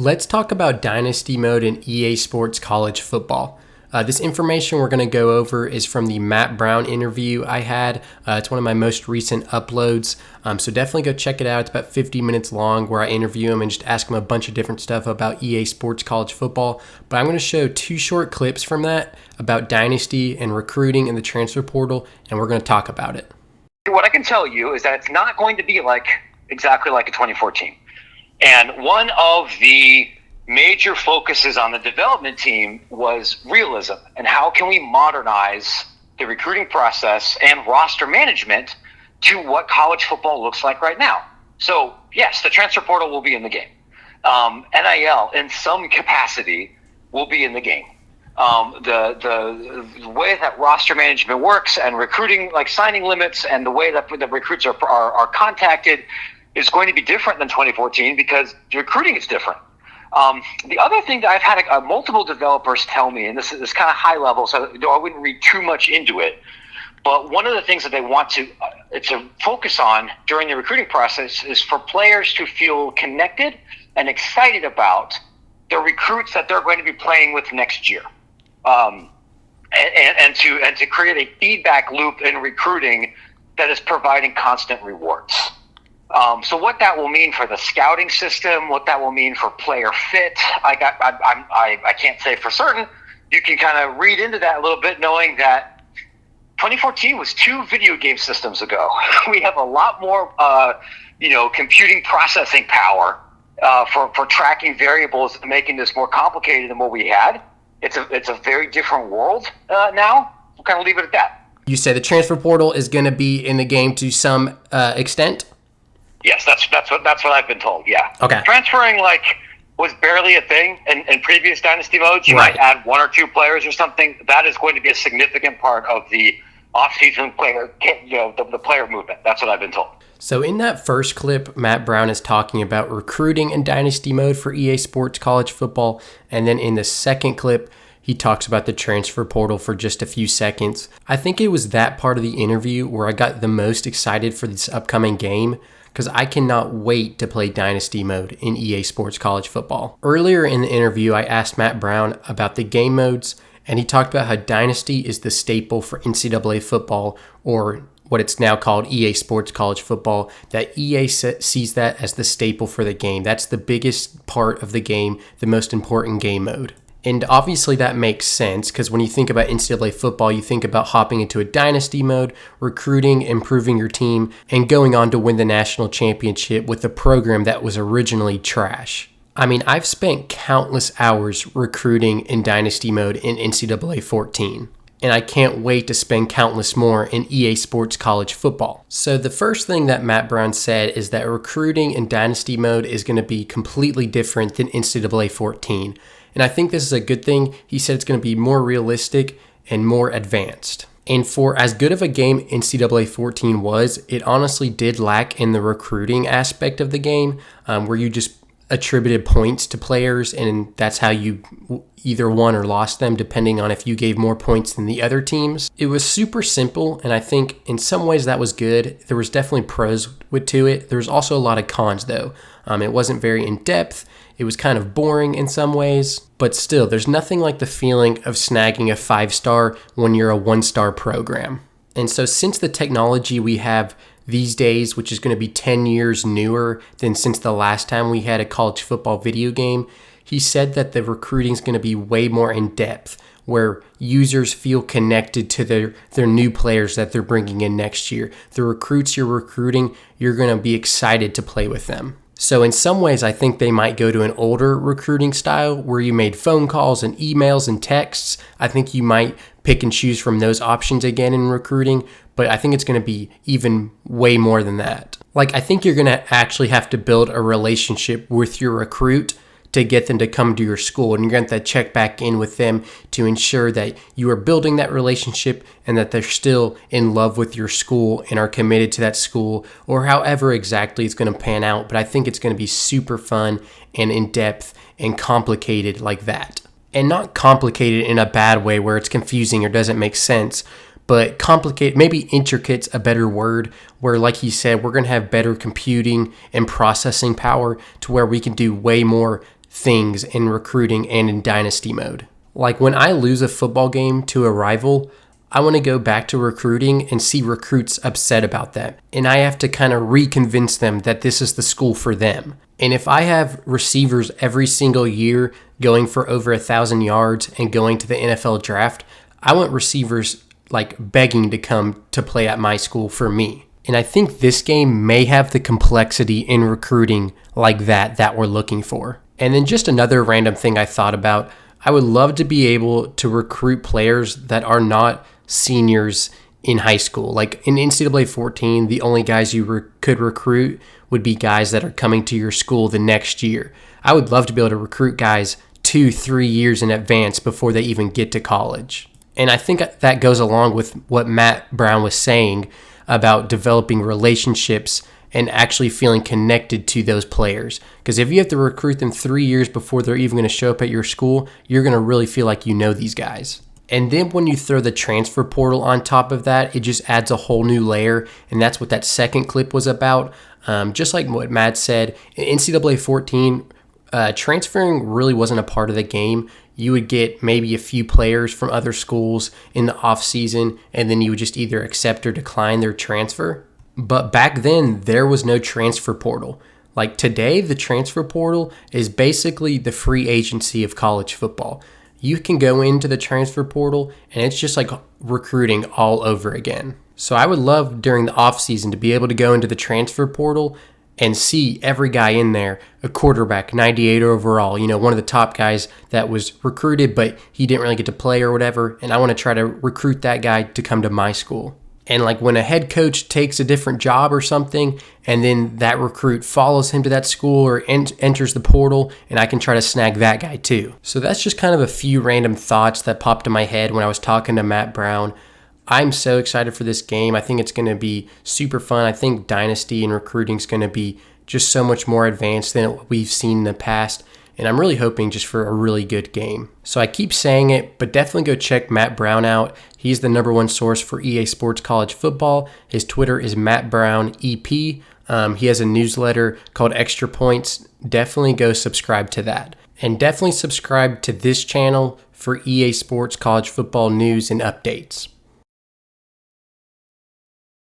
Let's talk about Dynasty mode in EA Sports College Football. This information we're going to go over is from the Matt Brown interview I had. It's one of my most recent uploads, so definitely go check it out. It's about 50 minutes long where I interview him and just ask him a bunch of different stuff about EA Sports College Football. But I'm going to show two short clips from that about Dynasty and recruiting and the transfer portal, and we're going to talk about it. What I can tell you is that it's not going to be exactly like a 2014. And one of the major focuses on the development team was realism and how can we modernize the recruiting process and roster management to what college football looks like right now. So yes, the transfer portal will be in the game. NIL in some capacity will be in the game. The way that roster management works and recruiting, like signing limits, and the way that the recruits are contacted is going to be different than 2014 because the recruiting is different. The other thing that I've had multiple developers tell me, and this is kind of high level, so I wouldn't read too much into it, but one of the things that they want to focus on during the recruiting process is for players to feel connected and excited about the recruits that they're going to be playing with next year. And to create a feedback loop in recruiting that is providing constant rewards. So what that will mean for the scouting system, what that will mean for player fit, I can't say for certain. You can kind of read into that a little bit, knowing that 2014 was 2 video game systems ago. We have a lot more, computing processing power for tracking variables and making this more complicated than what we had. It's a very different world now. We'll kind of leave it at that. You say the transfer portal is going to be in the game to some extent? Yes, that's what I've been told. Yeah. Okay. Transferring was barely a thing in previous Dynasty modes. You might add 1 or 2 players or something. That is going to be a significant part of the off-season player, the player movement. That's what I've been told. So in that first clip, Matt Brown is talking about recruiting in Dynasty mode for EA Sports College Football, and then in the second clip, he talks about the transfer portal for just a few seconds. I think it was that part of the interview where I got the most excited for this upcoming game, because I cannot wait to play Dynasty mode in EA Sports College Football. Earlier in the interview, I asked Matt Brown about the game modes, and he talked about how Dynasty is the staple for NCAA football, or what it's now called EA Sports College Football, that EA sees that as the staple for the game. That's the biggest part of the game, the most important game mode. And obviously that makes sense because when you think about NCAA football, you think about hopping into a dynasty mode, recruiting, improving your team, and going on to win the national championship with a program that was originally trash. I mean, I've spent countless hours recruiting in dynasty mode in NCAA 14. And I can't wait to spend countless more in EA Sports College Football. So the first thing that Matt Brown said is that recruiting in Dynasty mode is going to be completely different than NCAA 14. And I think this is a good thing. He said it's going to be more realistic and more advanced. And for as good of a game NCAA 14 was, it honestly did lack in the recruiting aspect of the game, where you just attributed points to players, and that's how you either won or lost them, depending on if you gave more points than the other teams. It was super simple, and I think in some ways that was good. There was definitely pros to it. There was also a lot of cons, though. It wasn't very in-depth. It was kind of boring in some ways, but still, there's nothing like the feeling of snagging a 5-star when you're a 1-star program. And so since the technology we have these days, which is going to be 10 years newer than since the last time we had a college football video game, he said that the recruiting is going to be way more in depth, where users feel connected to their new players that they're bringing in next year. The recruits you're recruiting, you're going to be excited to play with them. So in some ways, I think they might go to an older recruiting style where you made phone calls and emails and texts. I think you might pick and choose from those options again in recruiting, but I think it's going to be even way more than that. I think you're going to actually have to build a relationship with your recruit to get them to come to your school, and you're going to have to check back in with them to ensure that you are building that relationship and that they're still in love with your school and are committed to that school, or however exactly it's going to pan out. But I think it's going to be super fun and in-depth and complicated like that. And not complicated in a bad way where it's confusing or doesn't make sense, but complicated, maybe intricate's a better word, where like he said, we're going to have better computing and processing power to where we can do way more things in recruiting and in Dynasty mode. Like when I lose a football game to a rival, I want to go back to recruiting and see recruits upset about that. And I have to kind of reconvince them that this is the school for them. And if I have receivers every single year going for over 1,000 yards and going to the NFL draft, I want receivers like begging to come to play at my school for me. And I think this game may have the complexity in recruiting like that we're looking for. And then just another random thing I thought about, I would love to be able to recruit players that are not seniors in high school. Like in NCAA 14, the only guys you could recruit would be guys that are coming to your school the next year. I would love to be able to recruit guys 2-3 years in advance before they even get to college. And I think that goes along with what Matt Brown was saying about developing relationships and actually feeling connected to those players. Because if you have to recruit them 3 years before they're even going to show up at your school, you're going to really feel like you know these guys. And then when you throw the transfer portal on top of that, it just adds a whole new layer. And that's what that second clip was about. Just like what Matt said, in NCAA 14, transferring really wasn't a part of the game. You would get maybe a few players from other schools in the offseason, and then you would just either accept or decline their transfer. But back then, there was no transfer portal. Like today, the transfer portal is basically the free agency of college football. You can go into the transfer portal, and it's just like recruiting all over again. So I would love during the offseason to be able to go into the transfer portal and see every guy in there, a quarterback, 98 overall, one of the top guys that was recruited, but he didn't really get to play or whatever. And I want to try to recruit that guy to come to my school. And like when a head coach takes a different job or something, and then that recruit follows him to that school or enters the portal, and I can try to snag that guy too. So that's just kind of a few random thoughts that popped in my head when I was talking to Matt Brown. I'm so excited for this game. I think it's going to be super fun. I think Dynasty and recruiting is going to be just so much more advanced than what we've seen in the past. And I'm really hoping just for a really good game. So I keep saying it, but definitely go check Matt Brown out. He's the #1 source for EA Sports College Football. His Twitter is MattBrownEP. He has a newsletter called Extra Points. Definitely go subscribe to that. And definitely subscribe to this channel for EA Sports College Football news and updates.